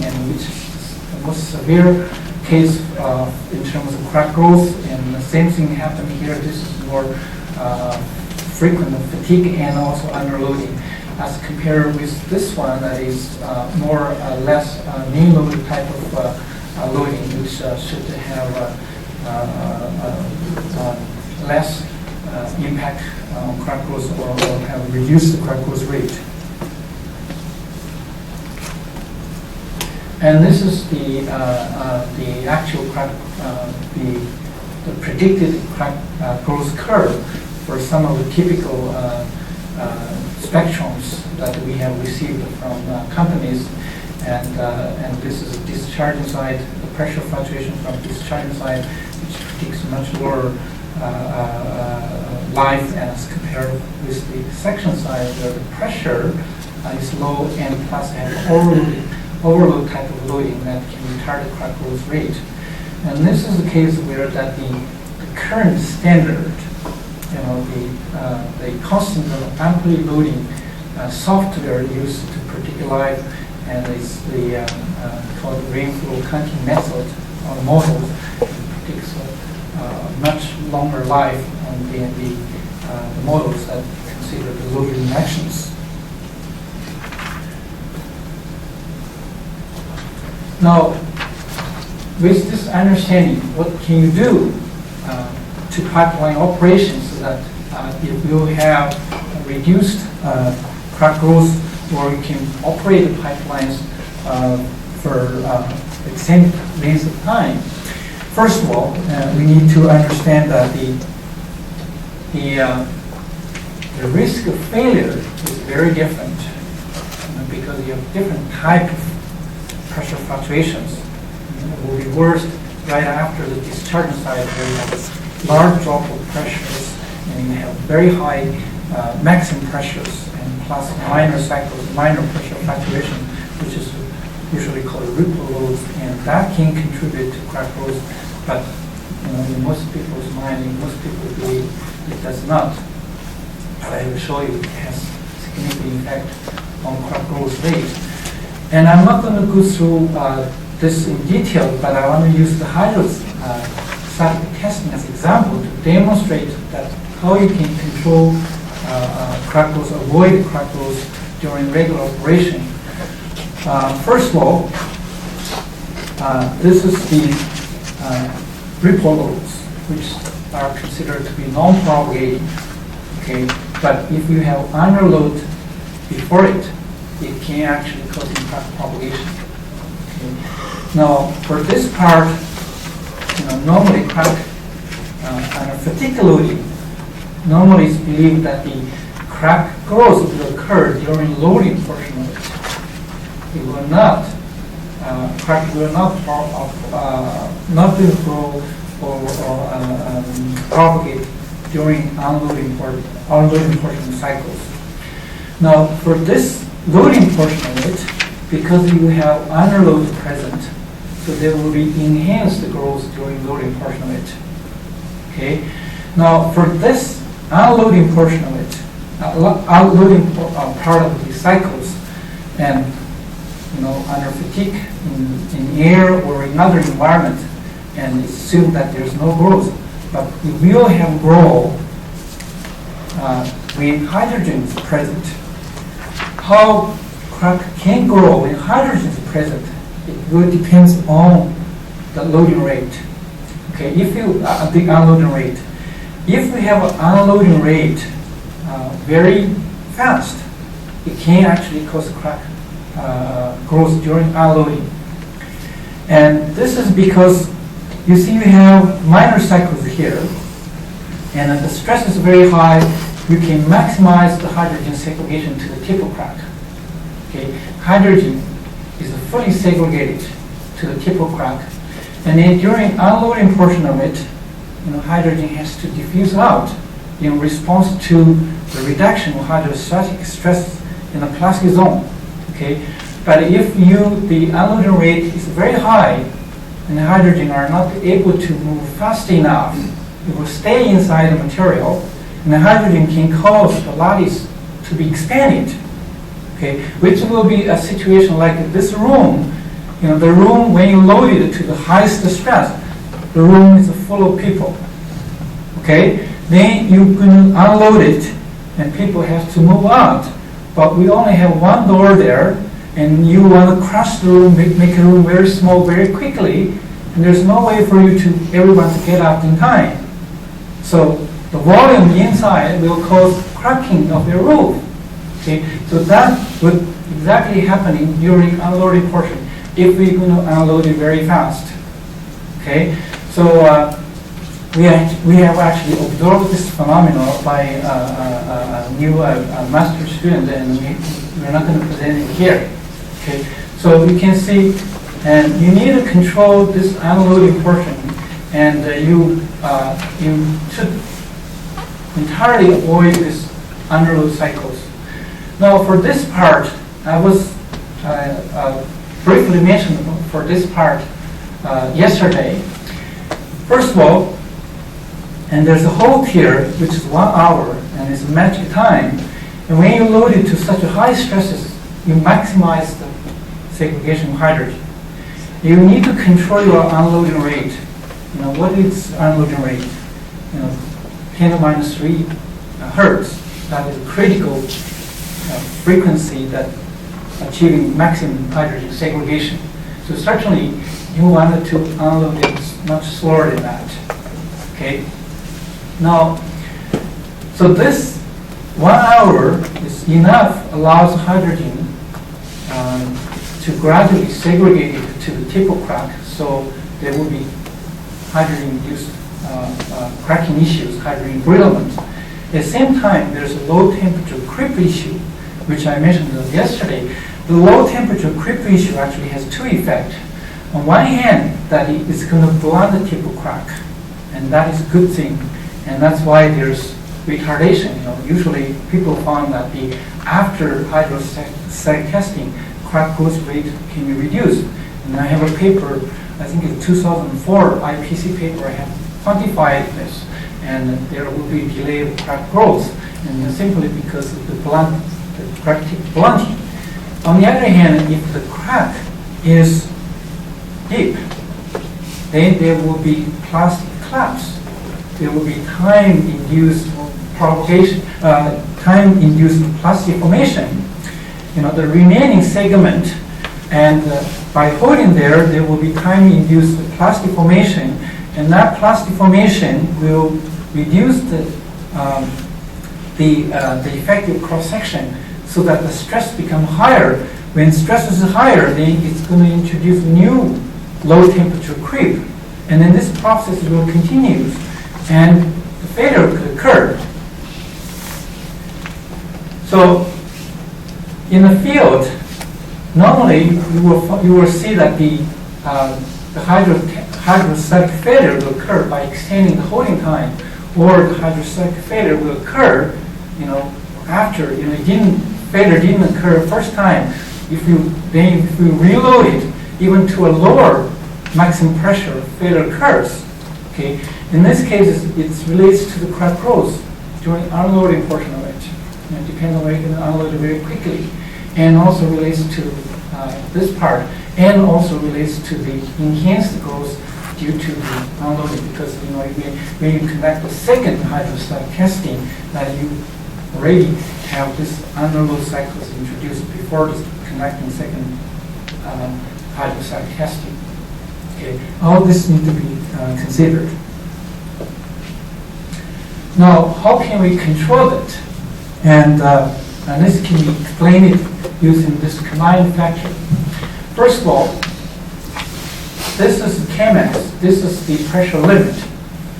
Speaker 1: and which is the most severe case in terms of crack growth. And the same thing happened here. This is more frequent fatigue and also underloading, as compared with this one that is more less mean load type of loading, which should have less impact on crack growth or have reduced the crack growth rate. And this is the actual crack, the predicted crack growth curve for some of the typical spectrums that we have received from companies. And this is a discharging side, the pressure fluctuation from discharging side, which predicts much lower life as compared with the section side, where the pressure is low and plus have overload type of loading that can retard the crack growth rate. And this is the case where that the current standard, the constant amply loading software used to predict life, and it's the called rainflow counting method or model, predicts much longer life than the models that consider the loading actions. Now, with this understanding, what can you do to pipeline operations so that if you have reduced crack growth, or you can operate the pipelines for extended lengths of time? First of all, we need to understand that the risk of failure is very different, because you have different type of pressure fluctuations. It will be worse right after the discharging side, where you have large drop of pressures and you have very high maximum pressures, and plus minor cycles, minor pressure fluctuation, which is usually called ripple loads, and that can contribute to crack growth. But in most people's mind, in most people believe it does not. But I will show you it has significant effect on crack growth rate. And I'm not going to go through this in detail, but I want to use the hydrostatic testing as an example to demonstrate that how you can control crack growth, avoid crack growth during regular operation. First of all, this is the ripple loads, which are considered to be non-propagating. Okay, but if you have underload before it, it can actually cause crack propagation. Okay. Now, for this part, normally crack under fatigue loading, normally it's believed that the crack growth will occur during loading portion of it. It will not, crack will not grow or propagate during unloading portion cycles. Now, for this loading portion of it, because you have underload present, so there will be enhanced growth during loading portion of it. Okay. Now, for this unloading portion of it, unloading part of the cycles, and under fatigue in air or in another environment, and assume that there's no growth, but we will have growth when hydrogen is present. How crack can grow when hydrogen is present, it really depends on the loading rate. Okay, if you the unloading rate, if we have an unloading rate very fast, it can actually cause crack growth during unloading. And this is because you see we have minor cycles here, and the stress is very high, you can maximize the hydrogen segregation to the tip of crack. Okay, hydrogen is fully segregated to the tip of crack, and then during unloading portion of it, hydrogen has to diffuse out in response to the reduction of hydrostatic stress in the plastic zone. Okay, but if the unloading rate is very high and the hydrogen are not able to move fast enough, it will stay inside the material, and the hydrogen can cause the lattice to be expanded. Okay, which will be a situation like this room. The room, when you load it to the highest stress, the room is full of people. Okay, then you can unload it, and people have to move out. But we only have one door there, and you want to crush the room, make the room very small very quickly, and there's no way for everyone to get out in time. So the volume inside will cause cracking of the roof. Okay, so that would exactly happening during unloading portion if we're going to unload it very fast. Okay, so we have actually observed this phenomenon by a new master student, and we're not going to present it here. Okay, so you can see, and you need to control this unloading portion, and you should entirely avoid this underload cycles. Now, for this part, I was briefly mentioned for this part yesterday. First of all, and there's a hold here, which is 1 hour, and it's magic time. And when you load it to such a high stresses, you maximize the segregation of hydrogen. You need to control your unloading rate. What is unloading rate? 10 to minus 3 hertz. That is critical frequency that achieving maximum hydrogen segregation. So certainly you wanted to unload it much slower than that. Okay. Now, so this 1 hour is enough, allows hydrogen to gradually segregate it to the tip of crack, so there will be hydrogen-induced cracking issues, hydrogen brittlement. At the same time, there's a low temperature creep issue, which I mentioned yesterday. The low temperature creep issue actually has two effects. On one hand, that it's going to blunt the tip of crack, and that is a good thing, and that's why there's retardation. Usually people found that after hydrostatic testing, crack growth rate can be reduced. And I have a paper, I think it's 2004 IPC paper, I have quantified this, and there will be delay of crack growth, and simply because of the crack tip blunting. On the other hand, if the crack is deep, then there will be plastic collapse. There will be time-induced propagation, time-induced plastic formation. The remaining segment, and by holding there will be time-induced plastic formation, and that plastic formation will reduce the effective cross-section so that the stress becomes higher. When stress is higher, then it's going to introduce new low temperature creep, and then this process will continue, and the failure could occur. So in the field, normally you will see that the hydrostatic failure will occur by extending the holding time, or the hydrostatic failure will occur, after failure didn't occur first time. If you reload it even to a lower maximum pressure, failure occurs. Okay. In this case, it relates to the crack growth during unloading portion of it. It depends on where you can unload it very quickly, and also relates to this part, and also relates to the enhanced growth due to the unloading, because when you conduct the second hydrostatic testing, that you already have this underload cycles introduced before conducting second hydrostatic testing. Okay, all this needs to be considered. Now, how can we control it? And this can be explained using this combined factor. First of all, this is the Kmax. This is the pressure limit.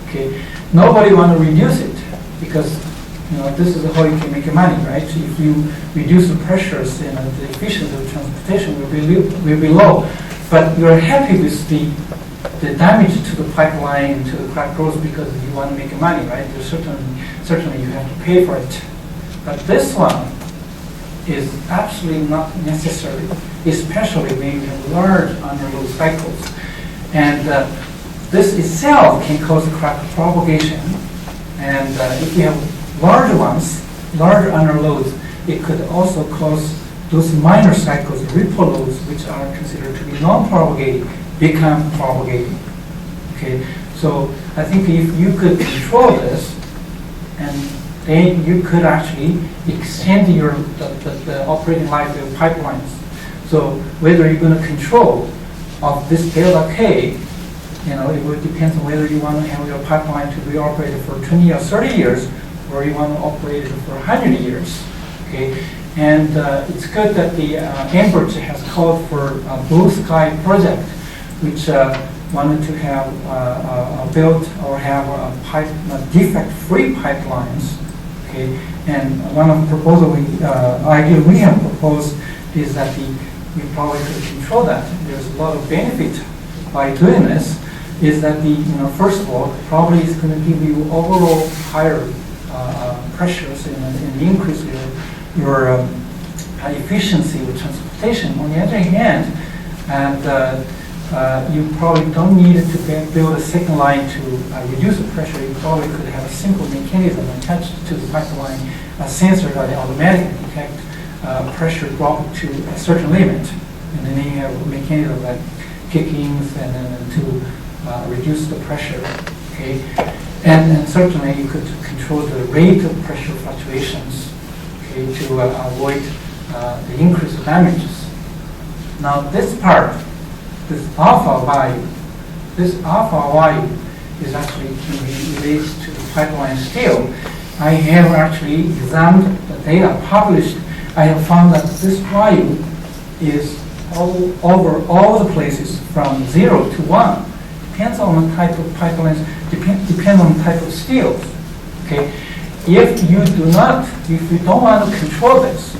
Speaker 1: Okay. nobody want to reduce it because this is how you can make money, right? If you reduce the pressures, the efficiency of transportation will be low. But you're happy with the damage to the pipeline, to the crack growth because you want to make money, right? There's certainly you have to pay for it. But this one is absolutely not necessary, especially when you have large underload cycles. And this itself can cause crack propagation. And if you have large ones, large underloads, it could also cause those minor cycles, ripple loads, which are considered to be non-propagating, become propagating. Okay, so I think if you could control this, and then you could actually extend the operating life of pipelines. So whether you're going to control of this delta K, it will depend on whether you want to have your pipeline to be operated for 20 or 30 years, or you want to operate it for 100 years. Okay, and it's good that the Enbridge has called for a Blue Sky project, which wanted to have built or have defect-free pipelines. Okay, and one of the proposals we have proposed is that we probably could control that. There's a lot of benefit by doing this. Is that first of all, probably it's going to give you overall higher pressures and increase your efficiency with transportation. On the other hand, and you probably don't need to build a second line to reduce the pressure. You probably could have a simple mechanism attached to the pipeline, a sensor that automatically detect pressure drop to a certain limit, and then you have a mechanism like kickings and then to reduce the pressure. Okay, and certainly you could control the rate of pressure fluctuations. Okay, to avoid the increase of damages. Now this part, this alpha value is actually related to the pipeline steel. I have actually examined the data published. I have found that this value is over all the places from 0 to 1. Depends on the type of pipelines, depends on the type of steels. Okay, if you don't want to control this,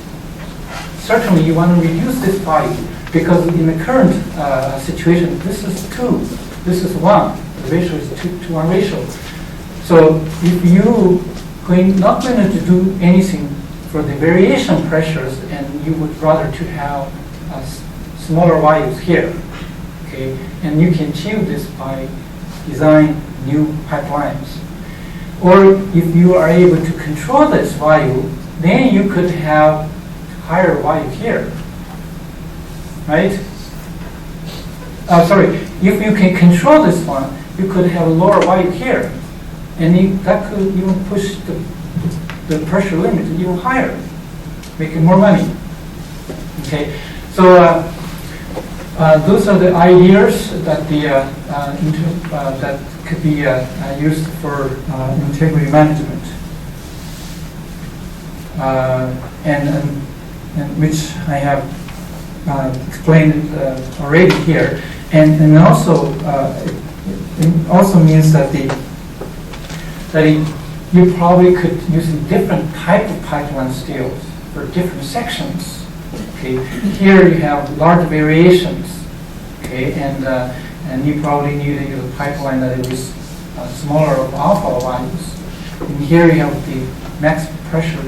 Speaker 1: certainly you want to reduce this value because in the current situation, this is 2, this is 1. The ratio is 2 to 1 ratio. So if you not going to do anything for the variation pressures, and you would rather to have smaller values here. Okay, and you can achieve this by designing new pipelines. Or if you are able to control this value, then you could have higher value here, right? If you can control this one, you could have a lower value here, and that could even push the pressure limit even higher, making more money. Okay, so those are the ideas that that could be used for integrity management, and which I have explained already here, and also it also means that you probably could use different type of pipeline steels for different sections. Okay, here you have large variations. Okay, and you probably need to use a pipeline that is smaller of alpha values. And here you have the max pressure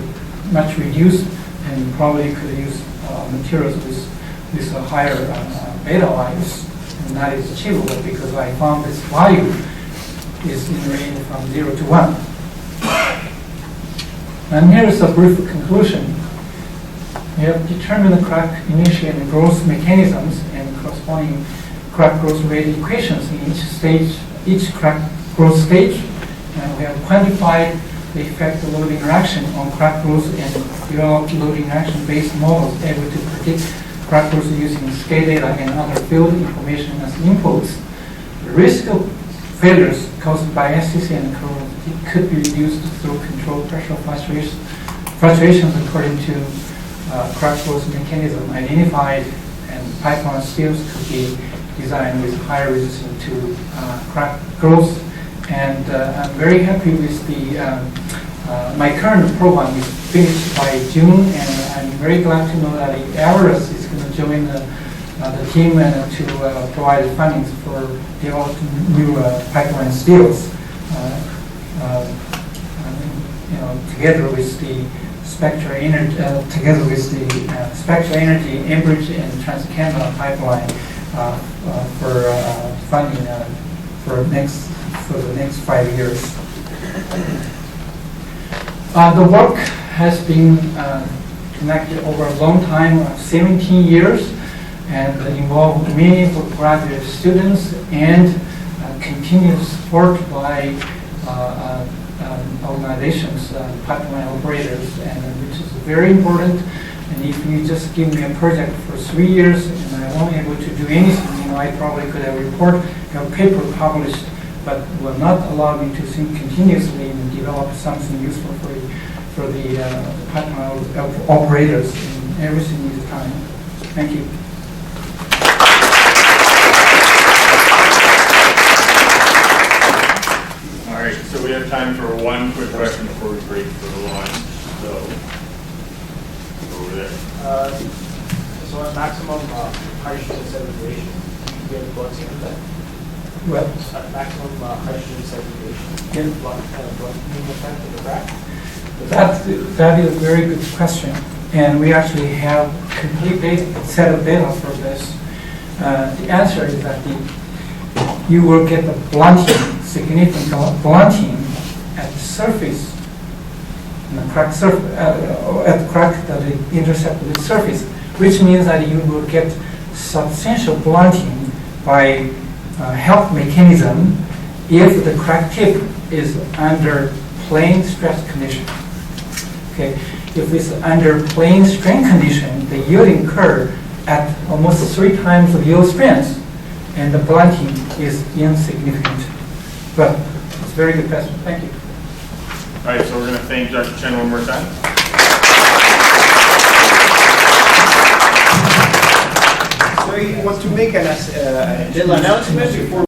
Speaker 1: much reduced, and you probably could use materials with higher beta values, and that is achievable because I found this value is in the range from 0 to 1. And here is a brief conclusion. We have determined the crack initiation and growth mechanisms and corresponding crack growth rate equations in each crack growth stage. And we have quantified the effect of load interaction on crack growth and developed load interaction based models able to predict crack growth using scale data and other field information as inputs. The risk of failures caused by SCC and corrosion could be reduced through controlled pressure fluctuations according to crack growth mechanism identified, and pipeline steels could be designed with higher resistance to crack growth And I'm very happy with the, my current program is finished by June, and I'm very glad to know that Everest is going to join the team and to provide funding for developing new pipeline steels. Together with the Spectra Energy, Spectra Energy Enbridge and TransCanada pipeline for funding for the next 5 years. The work has been connected over a long time, 17 years, and involved many graduate students and continuous support by organizations, pipeline operators, and which is very important. And if you just give me a project for 3 years and I won't able to do anything, I probably could have a paper published, but will not allow me to think continuously and develop something useful for the pipeline operators. And everything needs time. Thank you.
Speaker 3: All right, so we have time for one quick question before we break for the launch. So, over there.
Speaker 2: So at maximum hydrogen segregation, you get a blunting effect.
Speaker 1: Well,
Speaker 2: At maximum hydrogen segregation,
Speaker 1: Yeah.
Speaker 2: blunting effect of the crack.
Speaker 1: that is a very good question, and we actually have complete set of data for this. The answer is that you will get the blunting, significant blunting at the surface, in the crack surface, at the crack that intersect with the surface, which means that you will get substantial blunting by help mechanism if the crack tip is under plane stress condition. Okay, if it's under plane strain condition, the yielding curve at almost 3 times the yield strength, and the blunting is insignificant. But it's a very good question. Thank you.
Speaker 3: All right, so we're going to thank Dr. Chen one more time.
Speaker 4: So you want to make an announcement before